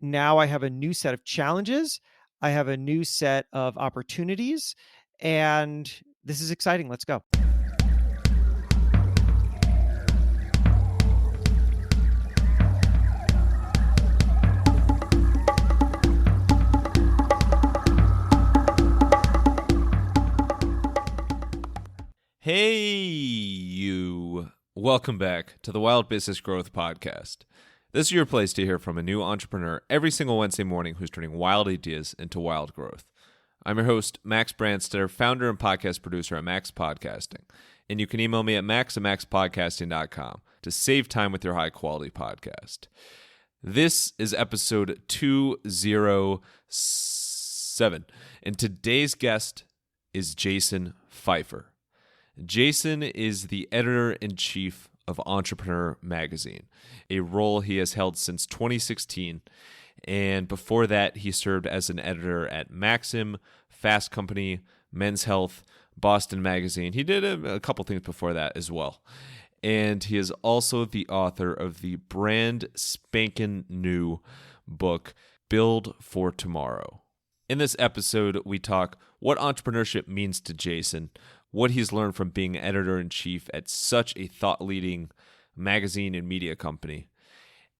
now I have a new set of challenges. I have a new set of opportunities, and this is exciting. Let's go. Hey, you. Welcome back to the Wild Business Growth Podcast. This is your place to hear from a new entrepreneur every single Wednesday morning who's turning wild ideas into wild growth. I'm your host, Max Branstetter, founder and podcast producer at MaxPodcasting. And you can email me at max@maxpodcasting.com to save time with your high-quality podcast. This is episode 207, and today's guest is Jason Pfeiffer. Jason is the editor-in-chief of Entrepreneur magazine, a role he has held since 2016. And before that, he served as an editor at Maxim, Fast Company, Men's Health, Boston Magazine. He did a couple things before that as well. And he is also the author of the brand spankin' new book, Build for Tomorrow. In this episode, we talk what entrepreneurship means to Jason, what he's learned from being editor-in-chief at such a thought-leading magazine and media company,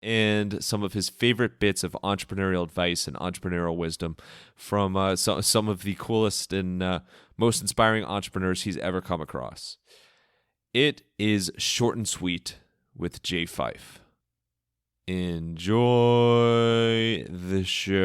and some of his favorite bits of entrepreneurial advice and entrepreneurial wisdom from some of the coolest and most inspiring entrepreneurs he's ever come across. It is short and sweet with Jay Fife. Enjoy the show.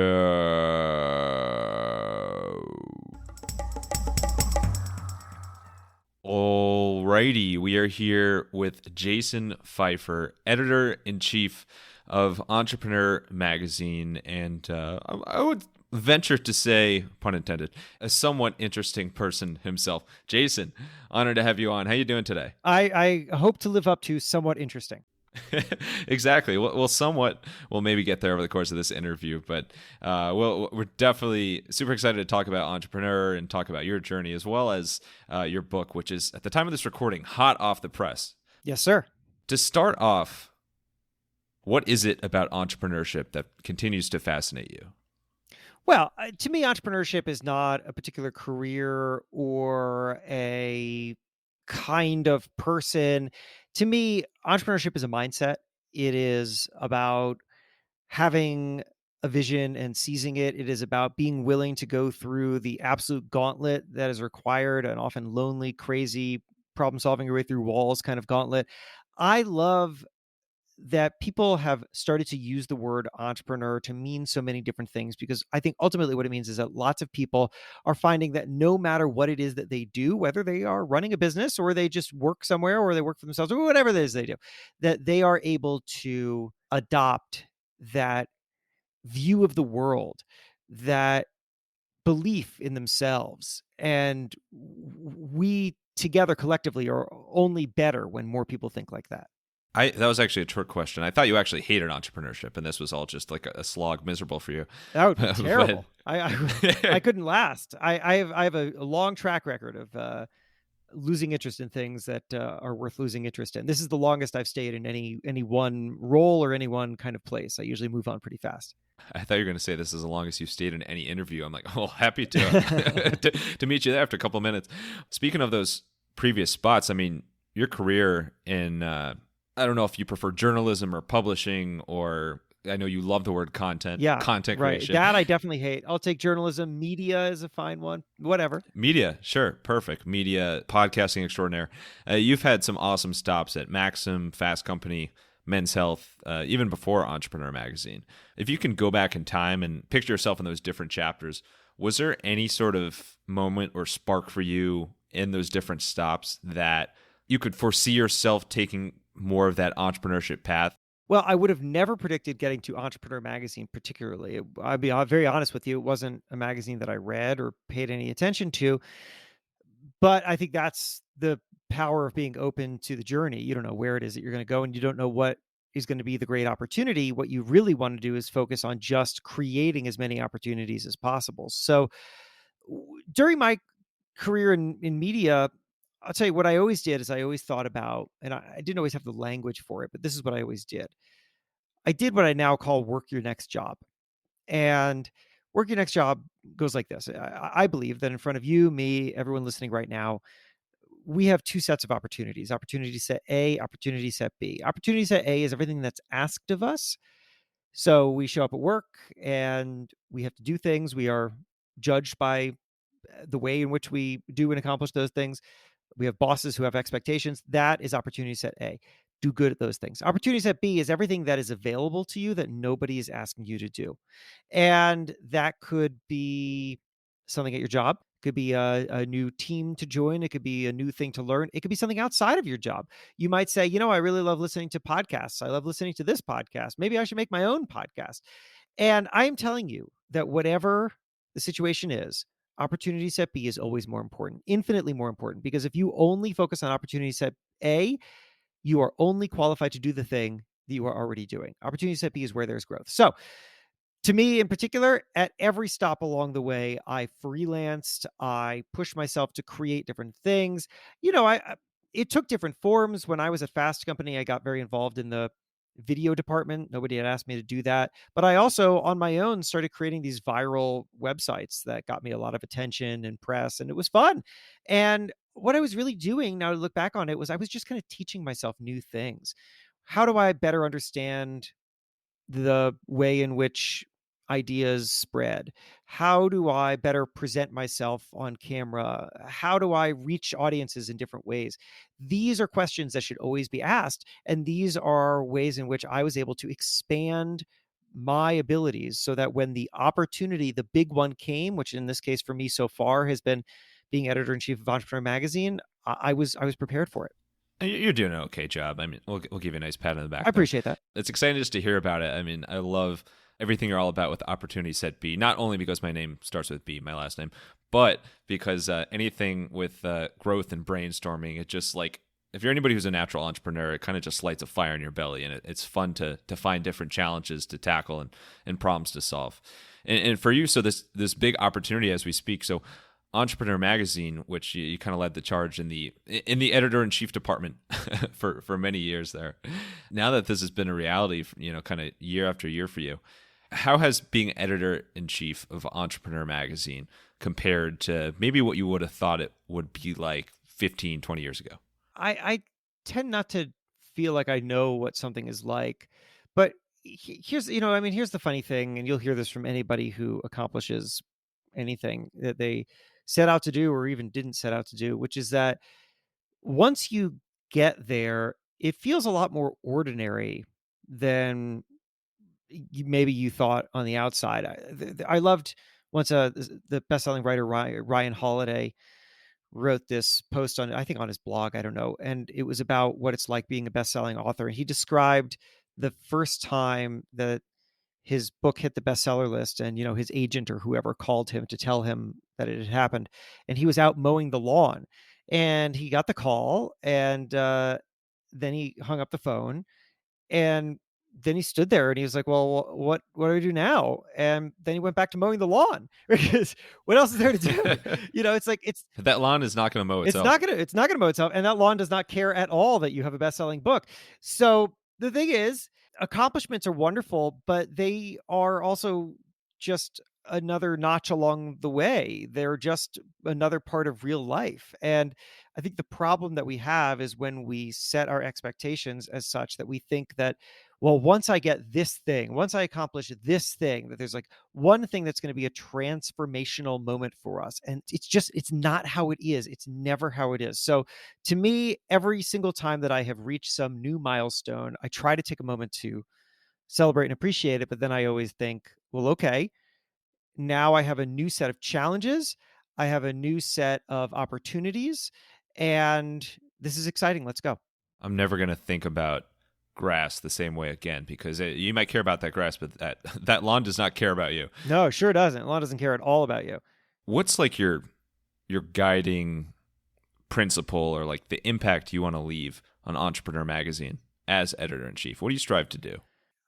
Alrighty, we are here with Jason Pfeiffer, editor-in-chief of Entrepreneur magazine, and I would venture to say, pun intended, a somewhat interesting person himself. Jason, honored to have you on. How you doing today? I hope to live up to somewhat interesting. Exactly. We'll somewhat, we'll maybe get there over the course of this interview, but we're definitely super excited to talk about Entrepreneur and talk about your journey as well as your book, which is, at the time of this recording, hot off the press. Yes, sir. To start off, what is it about entrepreneurship that continues to fascinate you? Well, to me, entrepreneurship is not a particular career or a kind of person. To me, entrepreneurship is a mindset. It is about having a vision and seizing it. It is about being willing to go through the absolute gauntlet that is required, an often lonely, crazy, problem-solving your way through walls kind of gauntlet. I love that people have started to use the word entrepreneur to mean so many different things, because I think ultimately what it means is that lots of people are finding that no matter what it is that they do, whether they are running a business or they just work somewhere or they work for themselves or whatever it is they do, that they are able to adopt that view of the world, that belief in themselves. And we together collectively are only better when more people think like that. That was actually a trick question. I thought you actually hated entrepreneurship, and this was all just like a slog, miserable for you. That would be terrible. I couldn't last. I have a long track record of losing interest in things that are worth losing interest in. This is the longest I've stayed in any one role or any one kind of place. I usually move on pretty fast. I thought you were going to say this is the longest you've stayed in any interview. I'm like, oh, happy to to meet you there after a couple of minutes. Speaking of those previous spots, I mean, your career in I don't know if you prefer journalism or publishing, or I know you love the word content. Yeah, content right. creation. That I definitely hate. I'll take journalism. Media is a fine one. Whatever. Media, sure, perfect. Media, podcasting extraordinaire. You've had some awesome stops at Maxim, Fast Company, Men's Health, even before Entrepreneur magazine. If you can go back in time and picture yourself in those different chapters, was there any sort of moment or spark for you in those different stops that you could foresee yourself taking more of that entrepreneurship path? Well, I would have never predicted getting to Entrepreneur magazine particularly. I'll be very honest with you. It wasn't a magazine that I read or paid any attention to. But I think that's the power of being open to the journey. You don't know where it is that you're going to go, and you don't know what is going to be the great opportunity. What you really want to do is focus on just creating as many opportunities as possible. So during my career in media, I'll tell you what I always did is I always thought about, and I didn't always have the language for it, but this is what I always did. I did what I now call work your next job. And work your next job goes like this. I believe that in front of you, me, everyone listening right now, we have two sets of opportunities: opportunity set A, opportunity set B. Opportunity set A is everything that's asked of us. So we show up at work and we have to do things. We are judged by the way in which we do and accomplish those things. We have bosses who have expectations. That is opportunity set A. Do good at those things. Opportunity set B is everything that is available to you that nobody is asking you to do. And that could be something at your job, could be a new team to join, it could be a new thing to learn, it could be something outside of your job. You might say, I really love listening to podcasts. I love listening to this podcast. Maybe I should make my own podcast. And I am telling you that whatever the situation is, opportunity set B is always more important, infinitely more important, because if you only focus on opportunity set A, you are only qualified to do the thing that you are already doing. Opportunity set B is where there's growth. So, to me in particular, at every stop along the way, I freelanced, I pushed myself to create different things. It took different forms. When I was at Fast Company, I got very involved in the video department. Nobody had asked me to do that. But I also, on my own, started creating these viral websites that got me a lot of attention and press, and it was fun. And what I was really doing now to look back on it was I was just kind of teaching myself new things. How do I better understand the way in which ideas spread? How do I better present myself on camera? How do I reach audiences in different ways? These are questions that should always be asked. And these are ways in which I was able to expand my abilities so that when the opportunity, the big one came, which in this case for me so far has been being editor in chief of Entrepreneur Magazine, I was prepared for it. You're doing an okay job. I mean, we'll give you a nice pat on the I back there. appreciate that. It's exciting just to hear about it. I mean, I love everything you're all about with Opportunity Set B, not only because my name starts with B, my last name, but because anything with growth and brainstorming, it just like, if you're anybody who's a natural entrepreneur, it kind of just lights a fire in your belly, and it's fun to find different challenges to tackle and problems to solve. And for you, so this big opportunity as we speak, so Entrepreneur Magazine, which you kind of led the charge in the editor in chief department for many years there. Now that this has been a reality, kind of year after year for you, how has being editor in chief of Entrepreneur Magazine compared to maybe what you would have thought it would be like 15, 20 years ago? I tend not to feel like I know what something is like, but here's the funny thing, and you'll hear this from anybody who accomplishes anything that they set out to do or even didn't set out to do, which is that once you get there, it feels a lot more ordinary than maybe you thought on the outside. I loved once the best-selling writer Ryan Holiday wrote this post on, I think, on his blog, I don't know, and it was about what it's like being a best-selling author. And he described the first time that his book hit the bestseller list, and his agent or whoever called him to tell him that it had happened, and he was out mowing the lawn, and he got the call, and then he hung up the phone, and then he stood there and he was like, "Well, what do I do now?" And then he went back to mowing the lawn because what else is there to do? It's like That lawn is not going to mow it's itself. not gonna mow itself, and that lawn does not care at all that you have a best-selling book. So the thing is, accomplishments are wonderful, but they are also just another notch along the way. They're just another part of real life. And I think the problem that we have is when we set our expectations as such that we think that, well, once I get this thing, once I accomplish this thing, that there's like one thing that's going to be a transformational moment for us. And it's not how it is. It's never how it is. So to me, every single time that I have reached some new milestone, I try to take a moment to celebrate and appreciate it. But then I always think, well, okay, now I have a new set of challenges. I have a new set of opportunities, and this is exciting. Let's go. I'm never going to think about grass the same way again, because you might care about that grass, but that lawn does not care about you. No, sure doesn't. Law doesn't care at all about you. What's like your guiding principle, or like the impact you want to leave on Entrepreneur Magazine as editor in chief? What do you strive to do?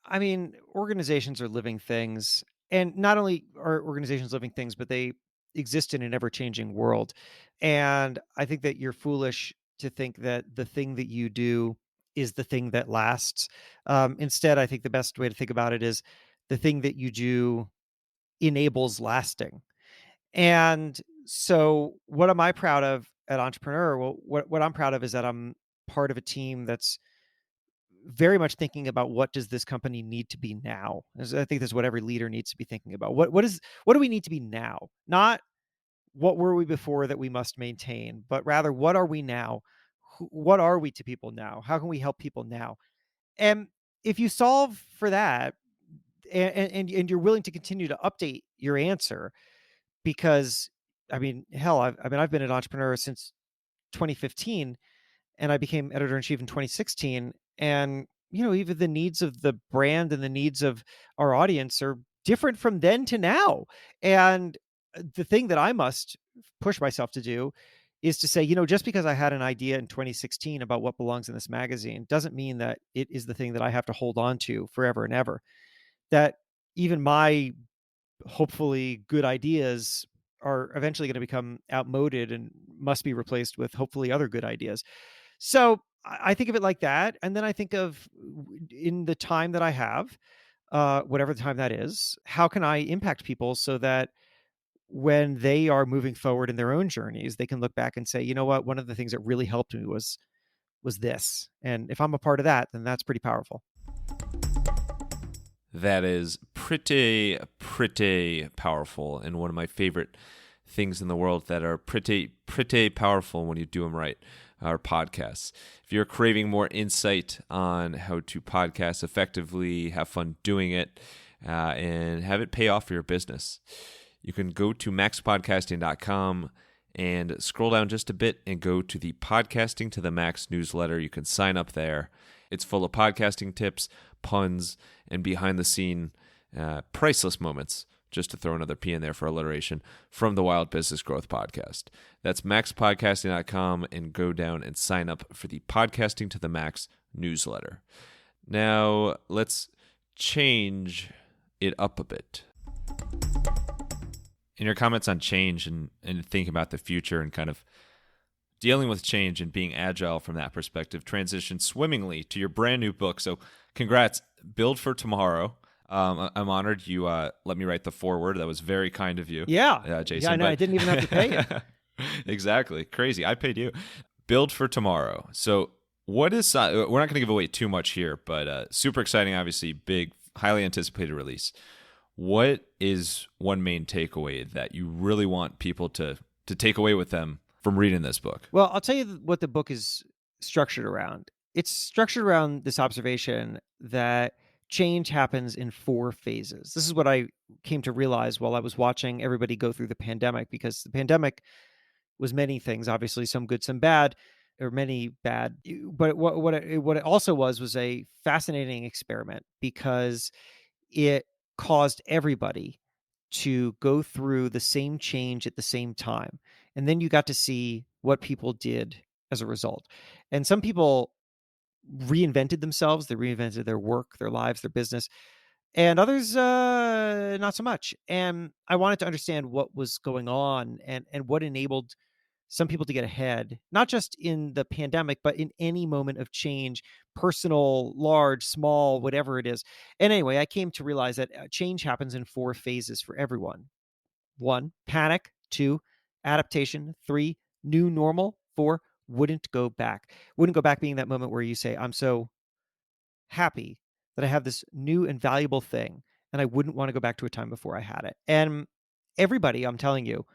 I mean, organizations are living things, and not only are organizations living things, but they exist in an ever-changing world. And I think that you're foolish to think that the thing that you do is the thing that lasts. Instead, I think the best way to think about it is the thing that you do enables lasting. And so what am I proud of at Entrepreneur? Well, what I'm proud of is that I'm part of a team that's very much thinking about what does this company need to be now. I think that's what every leader needs to be thinking about. What do we need to be now? Not what were we before that we must maintain, but rather what are we now? What are we to people now? How can we help people now? And if you solve for that, and you're willing to continue to update your answer, because I mean, hell, I've been an entrepreneur since 2015, and I became editor in chief in 2016. And even the needs of the brand and the needs of our audience are different from then to now. And the thing that I must push myself to do is to say, just because I had an idea in 2016 about what belongs in this magazine doesn't mean that it is the thing that I have to hold on to forever and ever. That even my hopefully good ideas are eventually going to become outmoded and must be replaced with hopefully other good ideas. So I think of it like that. And then I think of, in the time that I have, whatever the time that is, how can I impact people so that when they are moving forward in their own journeys, they can look back and say, you know what, one of the things that really helped me was this. And if I'm a part of that, then that's pretty powerful. That is pretty powerful, and one of my favorite things in the world that are pretty powerful when you do them right are podcasts. If you're craving more insight on how to podcast effectively, have fun doing it, and have it pay off for your business, you can go to MaxPodcasting.com and scroll down just a bit and go to the Podcasting to the Max newsletter. You can sign up there. It's full of podcasting tips, puns, and behind-the-scene priceless moments, just to throw another P in there for alliteration, from the Wild Business Growth Podcast. That's maxpodcasting.com, and go down and sign up for the Podcasting to the Max newsletter. Now, let's change it up a bit. In your comments on change and thinking about the future and kind of dealing with change and being agile from that perspective, transition swimmingly to your brand new book. So congrats, Build for Tomorrow. I'm honored you let me write the foreword. That was very kind of you. Yeah. Jason. Yeah, I know. I didn't even have to pay you. Exactly. Crazy. I paid you. Build for Tomorrow. So what is, we're not going to give away too much here, but super exciting, obviously, big, highly anticipated release. What is one main takeaway that you really want people to take away with them from reading this book? Well, I'll tell you what the book is structured around. It's structured around this observation that change happens in 4 phases. This is what I came to realize while I was watching everybody go through the pandemic, because the pandemic was many things, obviously, some good, some bad, or many bad. But what it also was a fascinating experiment, because it caused everybody to go through the same change at the same time. And then you got to see what people did as a result. And some people reinvented themselves, they reinvented their work, their lives, their business, and others not so much. And I wanted to understand what was going on, and what enabled some people to get ahead, not just in the pandemic, but in any moment of change, personal, large, small, whatever it is. And anyway, I came to realize that change happens in 4 phases for everyone. 1, panic. 2, adaptation. 3, new normal. 4, wouldn't go back. Wouldn't go back being that moment where you say, I'm so happy that I have this new and valuable thing, and I wouldn't want to go back to a time before I had it. And everybody, I'm telling you,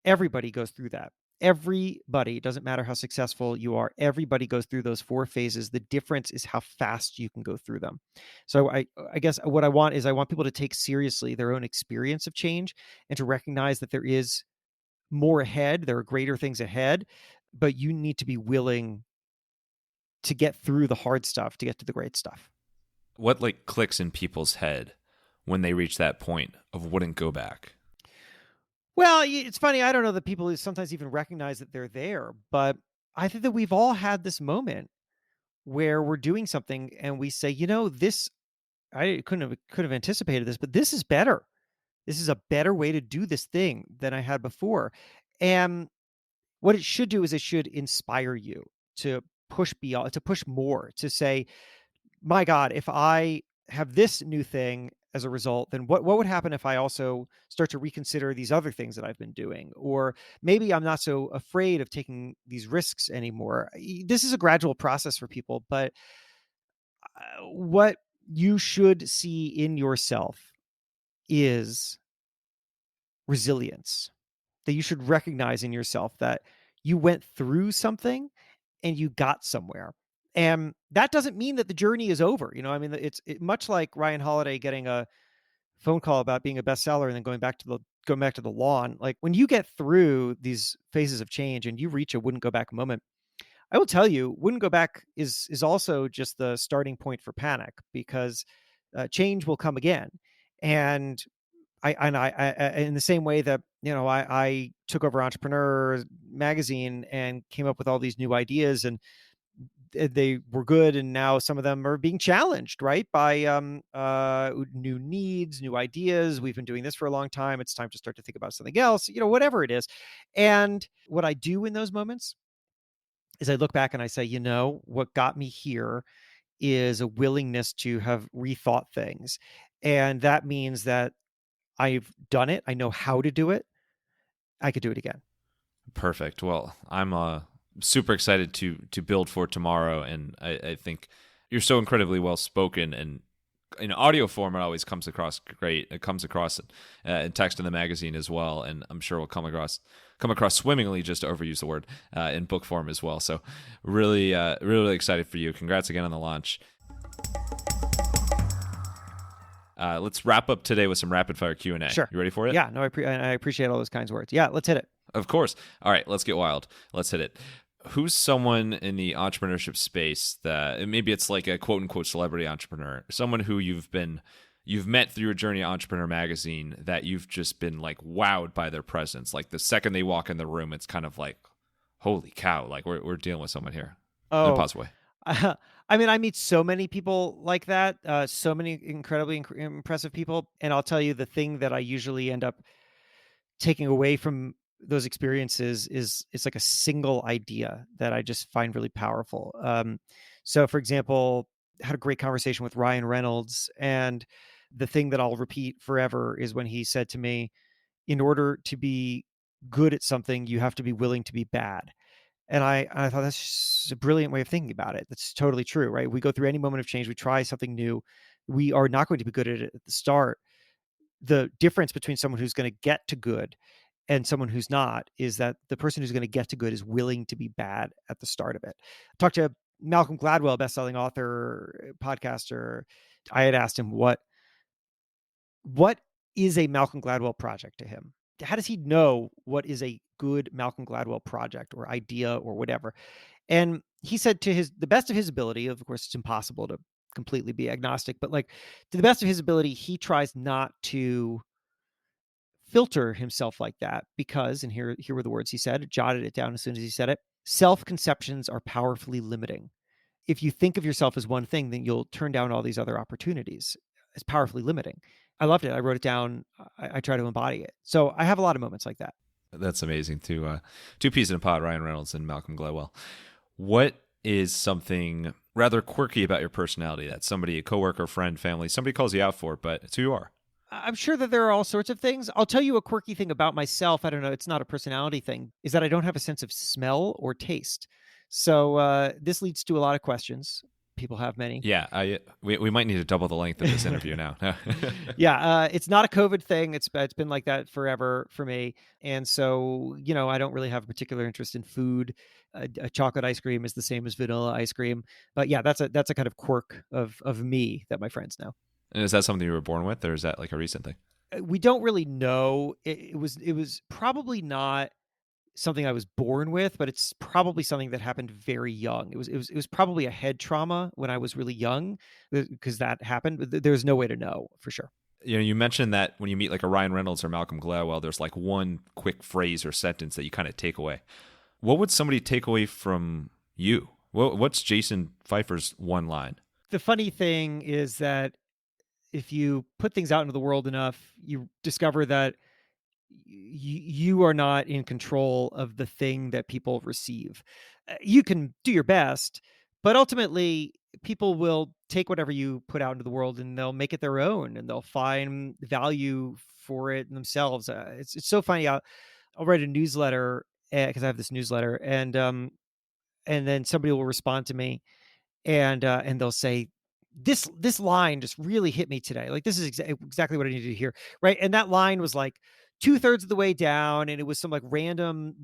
everybody goes through that. Everybody, it doesn't matter how successful you are, everybody goes through those 4 phases. The difference is how fast you can go through them. So I guess what I want people to take seriously their own experience of change, and to recognize that there is more ahead, there are greater things ahead, but you need to be willing to get through the hard stuff to get to the great stuff. What clicks in people's head when they reach that point of wouldn't go back? Well, it's funny. I don't know that people sometimes even recognize that they're there, but I think that we've all had this moment where we're doing something and we say, this, I could have anticipated this, but this is better. This is a better way to do this thing than I had before. And what it should do is it should inspire you to push beyond, to push more, to say, my God, if I have this new thing as a result, then what would happen if I also start to reconsider these other things that I've been doing? Or maybe I'm not so afraid of taking these risks anymore. This is a gradual process for people, but what you should see in yourself is resilience, that you should recognize in yourself that you went through something and you got somewhere. And that doesn't mean that the journey is over. I mean, much like Ryan Holiday getting a phone call about being a bestseller and then going back to the lawn. Like, when you get through these phases of change and you reach a wouldn't go back moment, I will tell you, wouldn't go back is also just the starting point for panic, because change will come again. And I in the same way that I took over Entrepreneur magazine and came up with all these new ideas, and they were good, and now some of them are being challenged, right, by new needs, new ideas. We've been doing this for a long time. It's time to start to think about something else, whatever it is. And what I do in those moments is I look back and I say, what got me here is a willingness to have rethought things. And that means that I've done it. I know how to do it. I could do it again. Perfect. Well, I'm super excited to build for tomorrow, and I think you're so incredibly well spoken, and in audio form it always comes across great. It comes across in text in the magazine as well, and I'm sure will come across swimmingly, just to overuse the word, in book form as well. So really really excited for you. Congrats again on the launch. Let's wrap up today with some rapid fire Q&A. Sure. You ready for it? Yeah, no, I appreciate all those kinds words. Yeah, let's hit it. Of course. All right, let's get wild. Let's hit it. Who's someone in the entrepreneurship space that maybe it's like a quote unquote celebrity entrepreneur, someone who you've met through your journey at Entrepreneur Magazine, that you've just been like wowed by their presence? Like the second they walk in the room, it's kind of like, holy cow, like we're dealing with someone here. In a positive way. I mean, I meet so many people like that, so many incredibly impressive people. And I'll tell you, the thing that I usually end up taking away from those experiences is it's like a single idea that I just find really powerful. So for example, I had a great conversation with Ryan Reynolds, and the thing that I'll repeat forever is when he said to me, in order to be good at something, you have to be willing to be bad. And I thought that's just a brilliant way of thinking about it. That's totally true, right? We go through any moment of change, we try something new. We are not going to be good at it at the start. The difference between someone who's going to get to good and someone who's not is that the person who's going to get to good is willing to be bad at the start of it. I talked to Malcolm Gladwell, best-selling author, podcaster. I had asked him what is a Malcolm Gladwell project to him. How does he know what is a good Malcolm Gladwell project or idea or whatever? And he said, to the best of his ability, of course, it's impossible to completely be agnostic, but like, to the best of his ability, he tries not to filter himself like that, because, and here were the words he said, jotted it down as soon as he said it: self-conceptions are powerfully limiting. If you think of yourself as one thing, then you'll turn down all these other opportunities. It's powerfully limiting. I loved it. I wrote it down. I try to embody it. So I have a lot of moments like that. That's amazing. Two peas in a pod, Ryan Reynolds and Malcolm Gladwell. What is something rather quirky about your personality that somebody, a coworker, friend, family, somebody calls you out for, but it's who you are? I'm sure that there are all sorts of things. I'll tell you a quirky thing about myself. I don't know. It's not a personality thing. Is that I don't have a sense of smell or taste. So this leads to a lot of questions. People have many. Yeah, we might need to double the length of this interview now. Yeah, it's not a COVID thing. It's been like that forever for me. And so, I don't really have a particular interest in food. A chocolate ice cream is the same as vanilla ice cream. But yeah, that's a kind of quirk of me that my friends know. And is that something you were born with, or is that like a recent thing? We don't really know. It was probably not something I was born with, but it's probably something that happened very young. It was probably a head trauma when I was really young, because that happened. But there's no way to know for sure. You mentioned that when you meet like a Ryan Reynolds or Malcolm Gladwell, there's like one quick phrase or sentence that you kind of take away. What would somebody take away from you? What's Jason Pfeiffer's one line? The funny thing is that if you put things out into the world enough, you discover that you are not in control of the thing that people receive. You can do your best, but ultimately people will take whatever you put out into the world and they'll make it their own and they'll find value for it themselves. It's so funny. I'll write a newsletter because I have this newsletter, and then somebody will respond to me and they'll say, this line just really hit me today. Like, this is exactly what I needed to hear, right? And that line was like 2/3 of the way down, and it was some like random.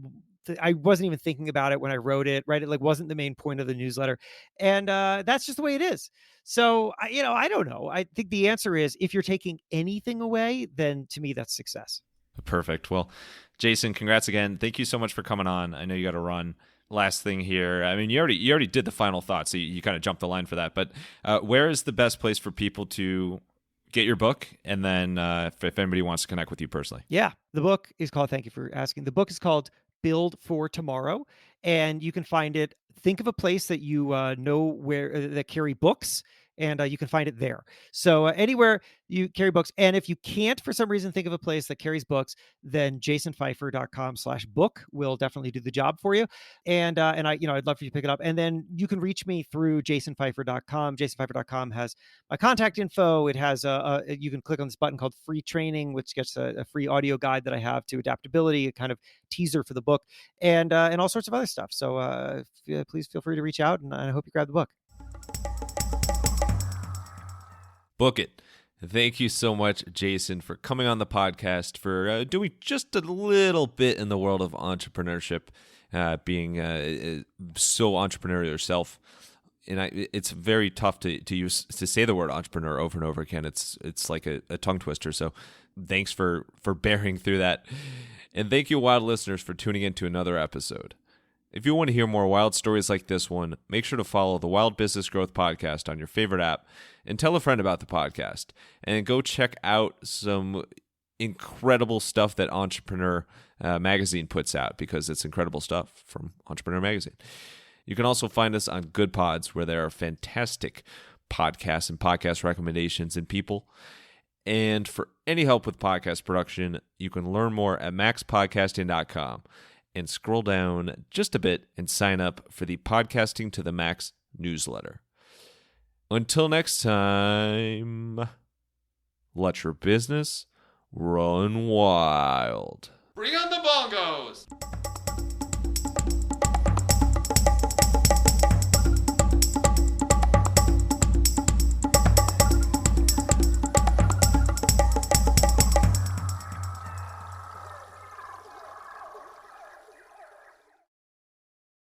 I wasn't even thinking about it when I wrote it, right? It like wasn't the main point of the newsletter, and that's just the way it is. So I don't know. I think the answer is if you're taking anything away, then to me that's success. Perfect. Well, Jason, congrats again. Thank you so much for coming on. I know you got to run. Last thing here. I mean, you already did the final thought, so you kind of jumped the line for that. But where is the best place for people to get your book? And then if anybody wants to connect with you personally. Yeah, the book is called. Thank you for asking. The book is called Build for Tomorrow, and you can find it. Think of a place that you know where that carry books, and you can find it there. So anywhere you carry books, and if you can't for some reason think of a place that carries books, then jasonpfeiffer.com/book will definitely do the job for you. And I'd love for you to pick it up. And then you can reach me through jasonpfeiffer.com. Jasonpfeiffer.com has my contact info. It has you can click on this button called free training, which gets a free audio guide that I have to adaptability, a kind of teaser for the book, and all sorts of other stuff. So please feel free to reach out, and I hope you grab the book. Book it. Thank you so much, Jason, for coming on the podcast, for doing just a little bit in the world of entrepreneurship, being so entrepreneurial yourself. And it's very tough to say the word entrepreneur over and over again. It's like a tongue twister. So thanks for bearing through that. And thank you, wild listeners, for tuning in to another episode. If you want to hear more wild stories like this one, make sure to follow the Wild Business Growth Podcast on your favorite app and tell a friend about the podcast. And go check out some incredible stuff that Entrepreneur Magazine puts out, because it's incredible stuff from Entrepreneur Magazine. You can also find us on Good Pods, where there are fantastic podcasts and podcast recommendations and people. And for any help with podcast production, you can learn more at MaxPodcasting.com. And scroll down just a bit and sign up for the Podcasting to the Max newsletter. Until next time, let your business run wild. Bring on the bongos!